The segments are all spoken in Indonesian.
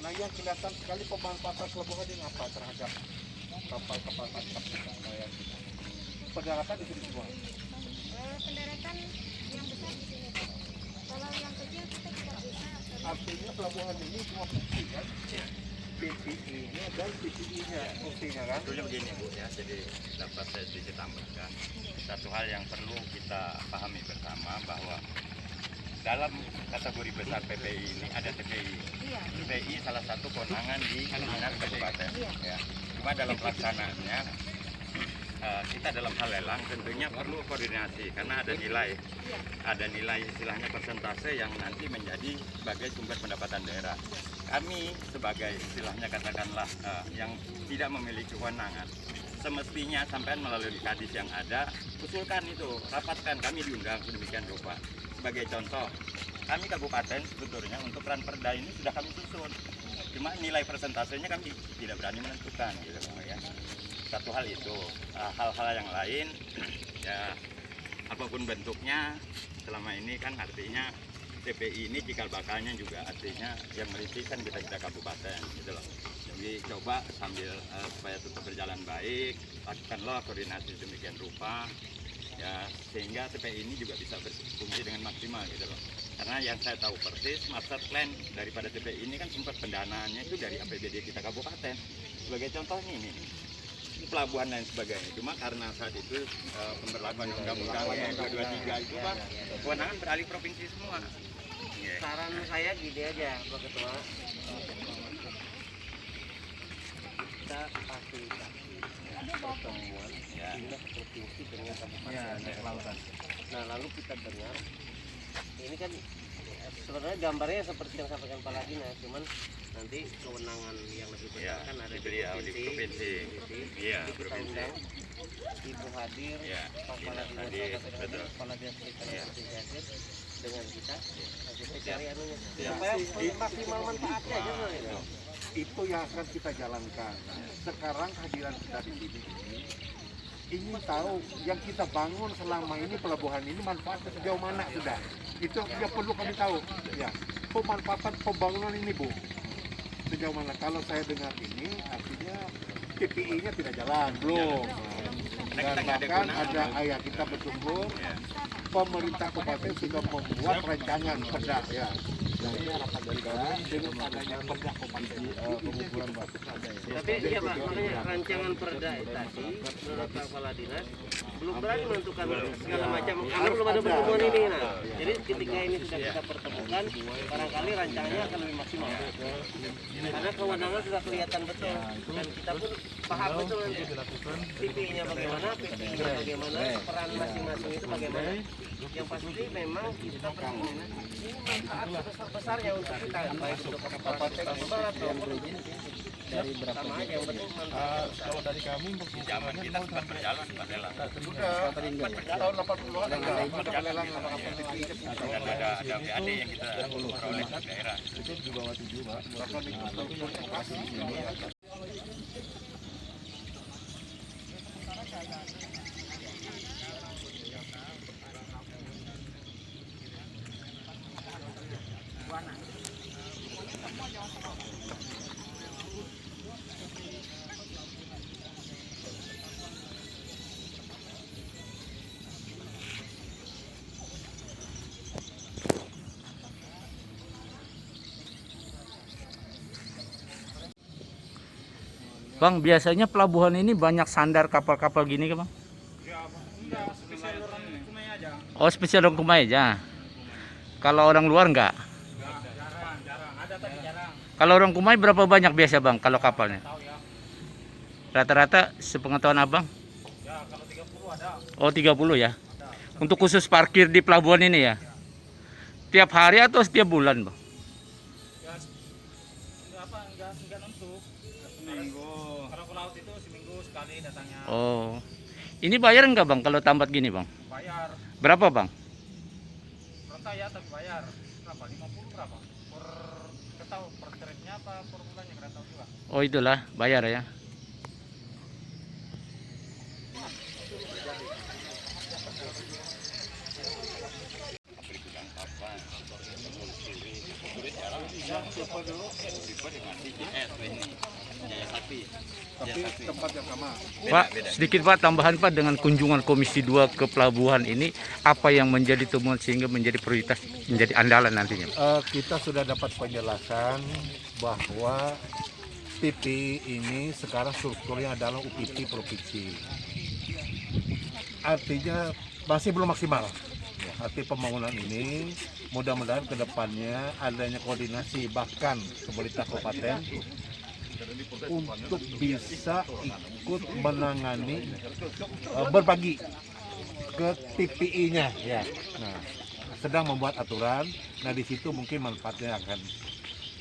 Nah, yang kelihatan sekali pemanfaatan pelabuhan ini apa terhadap kapal-kapal tangkap kita, nelayan kita. Pendaratan di sini semua. Pendaratan yang besar di sini. Kalau yang kecil kita tidak bisa. Artinya pelabuhan ini semua fungsi kan? PPI-nya dan PPI-nya fungsinya kan? Sebetulnya begini Bu ya, jadi dapat saya sedikit tambahkan. Satu hal yang perlu kita pahami bersama bahwa dalam kategori besar PPI ini ada TPI. Iya. TPI salah satu kewenangan di dinas kabupaten. Iya. Ya. Cuma dalam pelaksanaannya kita dalam hal lelang tentunya perlu koordinasi karena ada nilai, istilahnya persentase yang nanti menjadi sebagai sumber pendapatan daerah. Kami sebagai istilahnya katakanlah yang tidak memiliki kewenangan, semestinya sampai melalui kadis yang ada, usulkan itu, rapatkan, kami diundang sedemikian rupa. Sebagai contoh, kami kabupaten sebetulnya untuk ranperda ini sudah kami susun, cuma nilai persentasenya kami tidak berani menentukan gitu ya. Satu hal itu, hal-hal yang lain ya apapun bentuknya selama ini kan artinya TPI ini cikal bakalnya juga artinya yang merintis kan kita kabupaten gitu loh. Jadi coba sambil supaya tetap berjalan baik, lakukanlah koordinasi demikian rupa ya sehingga TPI ini juga bisa berfungsi dengan maksimal gitu loh. Karena yang saya tahu persis master plan daripada TPI ini kan sempat pendanaannya itu dari APBD kita kabupaten. Sebagai contohnya ini pelabuhan dan sebagainya. Cuma karena saat itu pemberlakuan undang-undang 223 itu Pak, kewenangan beralih provinsi semua. Saran saya gini aja Pak Ketua, kita fasilitasi pertemuan dinas provinsi dengan kabupaten. Nah lalu kita dengar, ini kan sebenarnya gambarnya seperti yang sampaikan Pak Ladina, cuman nanti kewenangan yang lebih besar kan ada di provinsi. Iya, kita undang Ibu Hadir, Pak Kepala Dinas Kepala Dinas Perikanan dengan kita cari anunya supaya maksimal manfaatnya aja gitu. Itu yang akan kita jalankan. Sekarang kehadiran kita di sini ini ingin tahu yang kita bangun selama ini pelabuhan ini manfaatnya sejauh mana sudah. Itu yang perlu kami tahu. Ya, pemanfaatan pembangunan ini Bu, sejauh mana? Kalau saya dengar ini artinya PPI-nya tidak jalan belum. Dan bahkan ada ayah kita bersyukur pemerintah kabupaten sudah membuat rancangan perda ya. Nah, ini harapan dari kami dengan adanya perda kabupaten pengukuran batu ada ya. Tapi ya Pak, makanya rancangan perda tadi menurut Pak Kepala Dinas belum berani menentukan segala macam karena belum ada pertemuan ini. Nah, jadi ketika ini sudah kita pertemukan, barangkali rancangannya akan lebih maksimal. Karena kewenangan sudah kelihatan betul dan kita pun paham betul nanti TPI-nya bagaimana, PPI-nya bagaimana, peran masing-masing itu bagaimana. Yang pasti memang kita perlu ini manfaat sebesar-besarnya untuk kita baik untuk kabupaten berat maupun dari berapa sama aja yang penting manfaat. Kalau dari kami Zaman kita sempat berjalan Pak lelang. sudah tahun 80-an ada lelang kapal PPI Dan ada PAD yang kita peroleh dari daerah. itu di bawah 7 Pak. Bahkan di lokasi ini ya. Bang, biasanya pelabuhan ini banyak sandar kapal-kapal gini kan Bang? Oh, spesial orang Kumai aja. Kalau orang luar enggak? Jarang, ada tapi jarang. Kalau orang Kumai berapa banyak biasa Bang kalau kapalnya? Rata-rata sepengetahuan Abang? Ya, kalau 30 ada. Oh, 30 ya. Untuk khusus parkir di pelabuhan ini ya? Tiap hari atau setiap bulan Bang? Ya, enggak nentu. Seminggu. Kalau ke laut itu seminggu sekali datangnya. Oh. Ini bayar enggak Bang kalau tambat gini Bang? Bayar. Berapa Bang? Rata ya tapi bayar. Berapa? 50 berapa? Per tahu per tripnya apa per bulannya enggak tahu juga. Oh, itulah bayar ya. Tapi tempat yang sama. Pak, sedikit Pak tambahan Pak dengan kunjungan Komisi 2 ke pelabuhan ini apa yang menjadi temuan sehingga menjadi prioritas, menjadi andalan nantinya? Kita sudah dapat penjelasan bahwa TPI ini sekarang strukturnya adalah UPT provinsi. Artinya masih belum maksimal. Arti pembangunan ini mudah-mudahan ke depannya adanya koordinasi bahkan pemerintah kabupaten untuk bisa ikut menangani berbagi ke TPI-nya ya. Nah, sedang membuat aturan. Nah, di situ mungkin manfaatnya akan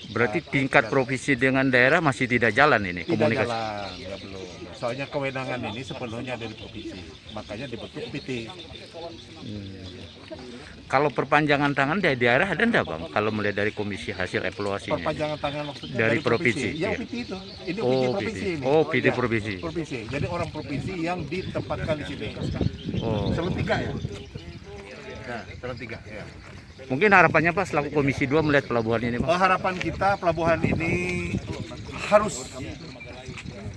Berarti tingkat provinsi dengan daerah masih tidak jalan ini tidak komunikasi. jalan, ya belum. Soalnya kewenangan ini sepenuhnya dari provinsi, makanya dibentuk PT. Kalau perpanjangan tangan dari daerah ada enggak Bang? Kalau melihat dari komisi hasil evaluasinya. Perpanjangan tangan maksudnya Dari provinsi, Ya, iya. PT itu. Ini Oh, PT PT. provinsi ini. Oh, PT Ya, provinsi. Provinsi. Jadi orang provinsi yang ditempatkan di sini. Oh. Selon 3 ya. Nah, selon 3 ya. Mungkin harapannya Pak selaku Komisi 2 melihat pelabuhan ini Pak. Harapan kita pelabuhan ini harus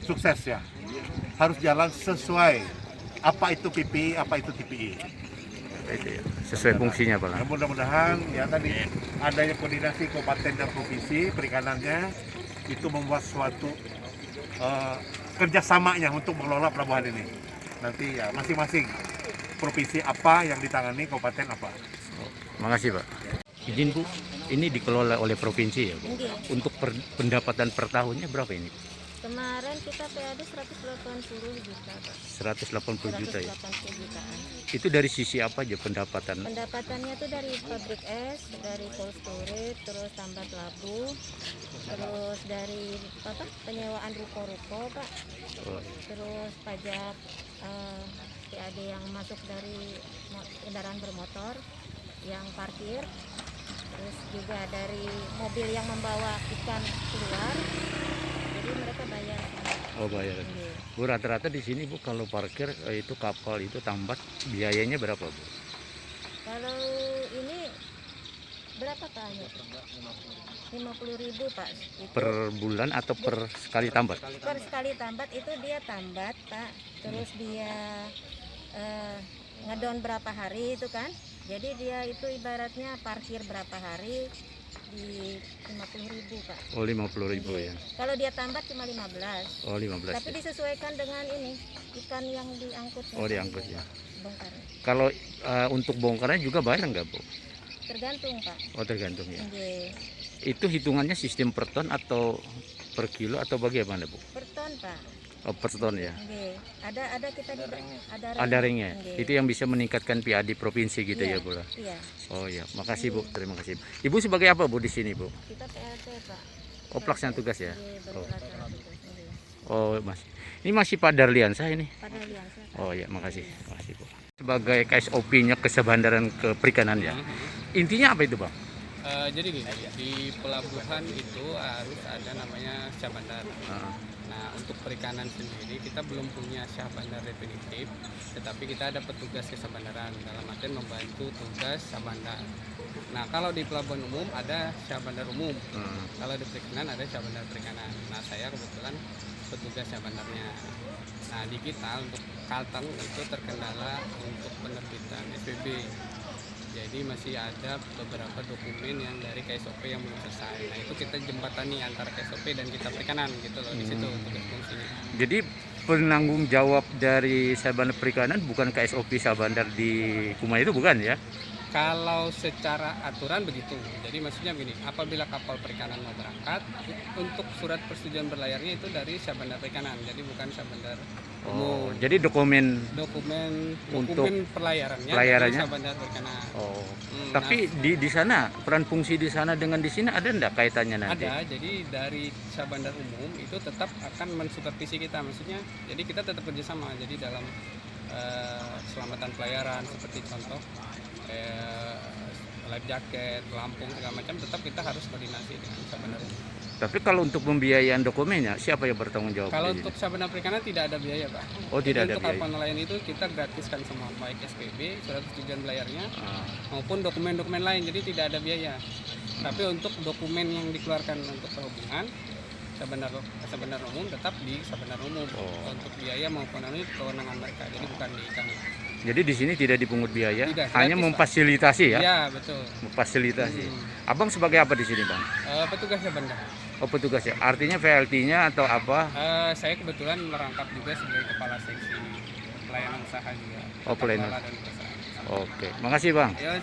sukses ya. Harus jalan sesuai apa itu PPI, apa itu TPI. Itu ya, sesuai fungsinya Pak. Nah, mudah-mudahan ya tadi adanya koordinasi kabupaten dan provinsi perikanannya itu membuat suatu kerjasamanya untuk mengelola pelabuhan ini. Nanti ya masing-masing provinsi apa yang ditangani, kabupaten apa. Makasih Pak. Izin Bu, ini dikelola oleh provinsi ya Bu. Nggih. Untuk pendapatan per tahunnya berapa ini? Kemarin kita PAD 180 juta, Pak. 180 juta ya. 180 jutaan. Itu dari sisi apa aja pendapatan? Pendapatannya tuh dari pabrik es, dari cold storage, terus tambah labu, terus dari apa penyewaan ruko-ruko, Pak. Oh, Terus pajak PAD yang masuk dari kendaraan bermotor, yang parkir, terus juga dari mobil yang membawa ikan keluar. Jadi mereka bayar. oh bayar. Nggih. Bu rata-rata di sini Bu kalau parkir itu kapal itu tambat biayanya berapa Bu? Kalau ini berapa Pak? 50.000 Pak. Itu Per bulan atau per sekali tambat? per sekali tambat itu dia tambat Pak. Terus dia ngedon berapa hari itu kan? Jadi dia itu ibaratnya parkir berapa hari di 50.000 Pak. Oh 50.000 ya. Kalau dia tambat cuma 15. Oh 15 Tapi ya. disesuaikan dengan ini ikan yang diangkut. Oh diangkut ya. Bongkar. Kalau untuk bongkarnya juga bayar nggak Bu? Tergantung Pak. Oh tergantung ya. Nggih. Itu hitungannya sistem per ton atau per kilo atau bagaimana Bu? Per ton Pak. Oh per ton ya. Nggih. Ada kita di Ada ringnya. Nggih. Itu yang bisa meningkatkan PAD provinsi gitu Iya. ya Bu. Iya, Oh ya, makasih Bu. Terima kasih. Ibu sebagai apa Bu di sini Bu? kita PLT Pak. Oh pelaksana tugas ya. Nggih, Oh, berpelaksana tugas. Nggih. oh masih. Ini masih Pak Darliansa ini. Pada Liansa. Oh ya, makasih. Makasih Bu. Sebagai KSOP-nya Kesebandaran Keperikanan ya. Intinya apa itu Bang? Jadi gini, di pelabuhan itu harus ada namanya syah bandar. Ah, Nah, untuk perikanan sendiri kita belum punya syah bandar definitif, tetapi kita ada petugas kesabandaran dalam artian membantu tugas syah bandar. Nah, kalau di pelabuhan umum ada syah bandar umum, ah. kalau di perikanan ada syah bandar perikanan. Nah, saya kebetulan petugas syah bandarnya. Nah, di kita untuk Kalteng itu terkendala untuk penerbitan SPB. Jadi masih ada beberapa dokumen yang dari KSOP yang belum selesai. Nah itu kita jembatani antara KSOP dan kita perikanan gitu loh di situ untuk fungsinya. Jadi penanggung jawab dari Sabandar Perikanan bukan KSOP Sabandar di Kumai itu bukan ya? Kalau secara aturan begitu. Jadi maksudnya begini, apabila kapal perikanan mau berangkat, untuk surat persetujuan berlayarnya itu dari Sabandar Perikanan. Jadi bukan Sabandar Oh, umum. jadi dokumen Dokumen Untuk pelayarannya pelayarannya? dari Sabandar Perikanan. oh. Hmm, Tapi di sana peran fungsi di sana dengan di sini ada enggak kaitannya nanti? Ada, jadi dari Sabandar umum itu tetap akan mensupervisi kita, maksudnya jadi kita tetap kerjasama, jadi dalam keselamatan pelayaran seperti contoh life jacket, pelampung segala macam tetap kita harus koordinasi dengan Sabandar umum. Tapi kalau untuk pembiayaan dokumennya siapa yang bertanggung jawab? Kalau di sini? untuk Sabandar Perikanan tidak ada biaya Pak. Oh tidak ada Untuk biaya. kapal nelayan itu kita gratiskan semua, baik SPB, surat persetujuan belayarnya Ah, maupun dokumen-dokumen lain, jadi tidak ada biaya. Tapi untuk dokumen yang dikeluarkan untuk perhubungan sebenar umum tetap di sebenar umum. Untuk biaya maupun itu kewenangan mereka, jadi bukan di kami. Jadi di sini tidak dipungut biaya, Tidak, hanya gratis, Pak. memfasilitasi ya? Iya, betul. Memfasilitasi. Abang sebagai apa di sini, Bang? Petugasnya bandar. Oh, petugas ya. Artinya VLT-nya atau apa? Saya kebetulan merangkap juga sebagai kepala seksi pelayanan usaha juga. Oh, pelayanan. Tata kelola dan usaha. Oke, makasih, Bang. Ya,